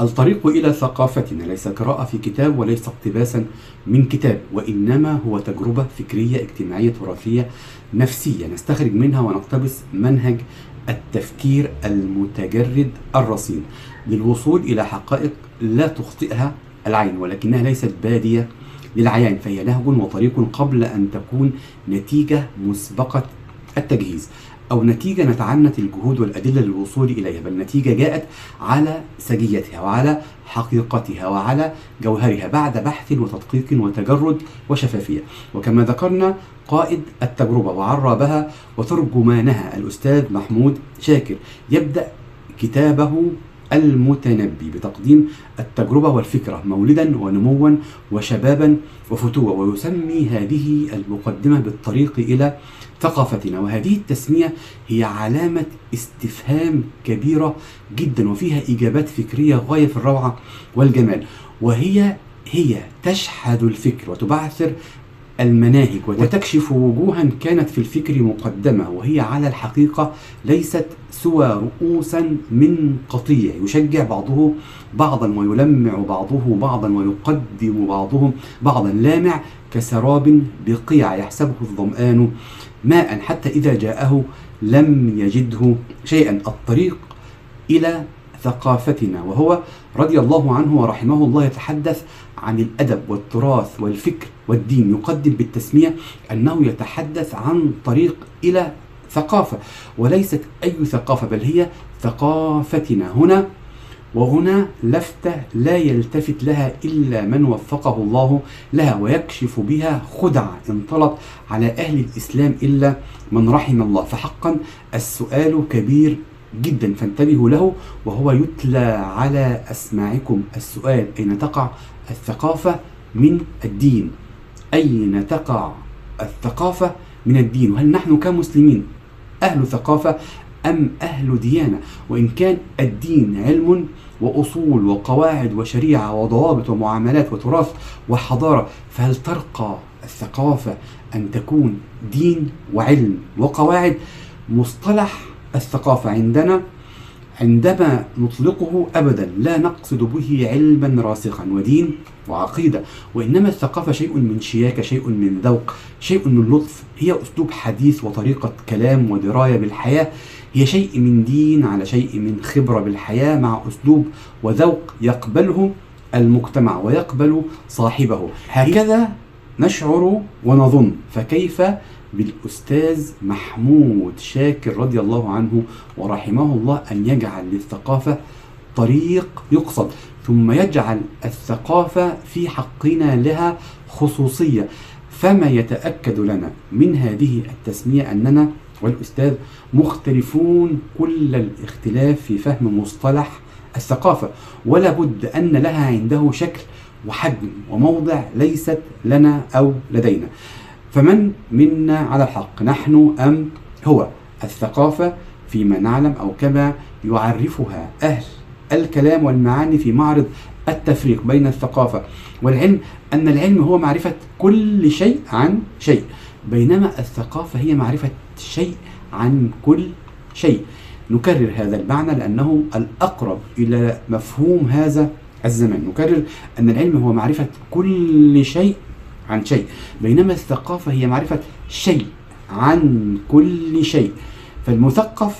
الطريق إلى ثقافتنا ليس قراءة في كتاب وليس اقتباسا من كتاب، وإنما هو تجربة فكرية اجتماعية تراثية نفسية نستخرج منها ونقتبس منهج التفكير المتجرد الرصين للوصول إلى حقائق لا تخطئها العين، ولكنها ليست بادية للعيان، فهي نهج وطريق قبل أن تكون نتيجة مسبقة التجهيز أو نتيجة نتعنت الجهود والأدلة للوصول إليها، بل نتيجة جاءت على سجيتها وعلى حقيقتها وعلى جوهرها بعد بحث وتدقيق وتجرد وشفافية. وكما ذكرنا قائد التجربة وعربها وترجمانها الأستاذ محمود شاكر يبدأ كتابه المتنبي بتقديم التجربة والفكرة مولدا ونموا وشبابا وفتوة، ويسمي هذه المقدمة بالطريق إلى ثقافتنا، وهذه التسمية هي علامة استفهام كبيرة جدا وفيها إجابات فكرية غاية في الروعة والجمال، وهي تشحذ الفكر وتبعثر المناهج وتكشف وجوها كانت في الفكر مقدمة، وهي على الحقيقة ليست سوى رؤوسا من قطيع يشجع بعضه بعضا ويلمع بعضه بعضا ويقدم بعضهم بعضا، لامع كسراب بقيع يحسبه الظمآن ماء حتى إذا جاءه لم يجده شيئا. الطريق إلى ثقافتنا، وهو رضي الله عنه ورحمه الله يتحدث عن الأدب والتراث والفكر والدين، يقدم بالتسمية أنه يتحدث عن طريق إلى ثقافة، وليست أي ثقافة بل هي ثقافتنا. وهنا لفتة لا يلتفت لها إلا من وفقه الله لها ويكشف بها خدع انطلت على أهل الإسلام إلا من رحم الله، فحقا السؤال كبير جدا فانتبهوا له وهو يتلى على أسماعكم. السؤال: أين تقع الثقافة من الدين؟ أين تقع الثقافة من الدين؟ وهل نحن كمسلمين أهل ثقافة أم أهل ديانة؟ وإن كان الدين علم وأصول وقواعد وشريعة وضوابط ومعاملات وتراث وحضارة، فهل ترقى الثقافة أن تكون دين وعلم وقواعد؟ مصطلح الثقافة عندما نطلقه أبدا لا نقصد به علما راسخا ودين وعقيدة، وإنما الثقافة شيء من شياكة، شيء من ذوق، شيء من لطف، هي أسلوب حديث وطريقة كلام ودراية بالحياة، هي شيء من دين على شيء من خبرة بالحياة مع أسلوب وذوق يقبله المجتمع ويقبل صاحبه. هكذا نشعر ونظن، فكيف بالأستاذ محمود شاكر رضي الله عنه ورحمه الله أن يجعل للثقافة طريق يقصد، ثم يجعل الثقافة في حقنا لها خصوصية. فما يتأكد لنا من هذه التسمية أننا والأستاذ مختلفون كل الاختلاف في فهم مصطلح الثقافة، ولا بد أن لها عنده شكل وحجم وموضع ليست لنا أو لدينا. فمن منا على الحق، نحن أم هو؟ الثقافة فيما نعلم أو كما يعرفها أهل الكلام والمعاني في معرض التفريق بين الثقافة والعلم، أن العلم هو معرفة كل شيء عن شيء، بينما الثقافة هي معرفة شيء عن كل شيء. نكرر هذا المعنى لأنه الأقرب إلى مفهوم هذا الزمان. نكرر أن العلم هو معرفة كل شيء عن شيء، بينما الثقافة هي معرفة شيء عن كل شيء. فالمثقف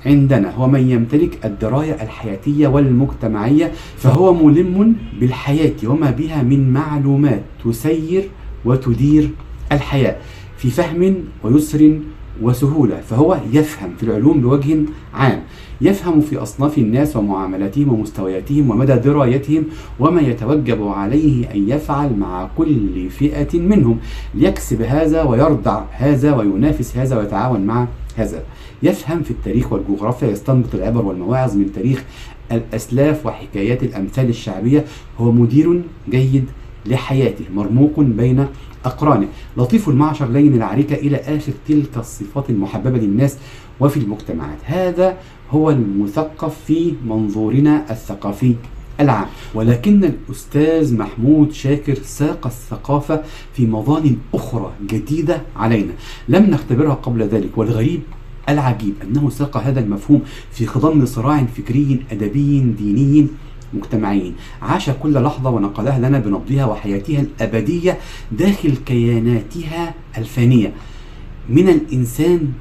عندنا هو من يمتلك الدراية الحياتية والمجتمعية، فهو ملم بالحياة وما بها من معلومات تسير وتدير الحياة في فهم ويسر وسهولة، فهو يفهم في العلوم بوجه عام، يفهم في أصناف الناس ومعاملاتهم ومستوياتهم ومدى درايتهم وما يتوجب عليه أن يفعل مع كل فئة منهم ليكسب هذا ويردع هذا وينافس هذا ويتعاون مع هذا. يفهم في التاريخ والجغرافيا، يستنبط العبر والمواعظ من تاريخ الأسلاف وحكايات الأمثال الشعبية. هو مدير جيد لحياته، مرموق بين أقرانه، لطيف المعشر، لين العريكة، إلى آخر تلك الصفات المحببة للناس وفي المجتمعات. هذا هو المثقف في منظورنا الثقافي العام. ولكن الأستاذ محمود شاكر ساق الثقافة في مظان أخرى جديدة علينا لم نختبرها قبل ذلك، والغريب العجيب أنه ساق هذا المفهوم في خضم صراع فكري أدبي ديني مجتمعيين، عاش كل لحظة ونقلها لنا بنبضها وحياتها الأبدية داخل كياناتها الفانية من الإنسان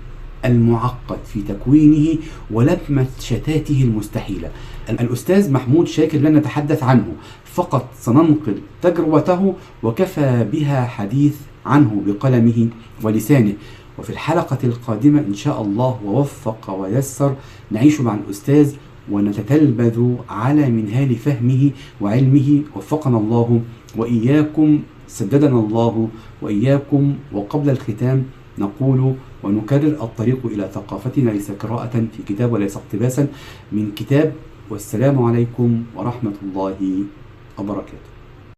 المعقد في تكوينه ولمة شتاته المستحيلة. الأستاذ محمود شاكر لن نتحدث عنه، فقط سننقل تجربته وكفى بها حديث عنه بقلمه ولسانه. وفي الحلقة القادمة إن شاء الله ووفق ويسر نعيش مع الأستاذ ونتتلبذ على منهال فهمه وعلمه. وفقنا الله وإياكم، سددنا الله وإياكم. وقبل الختام نقول ونكرر: الطريق إلى ثقافتنا ليس قراءة في كتاب وليس اقتباسا من كتاب. والسلام عليكم ورحمة الله وبركاته.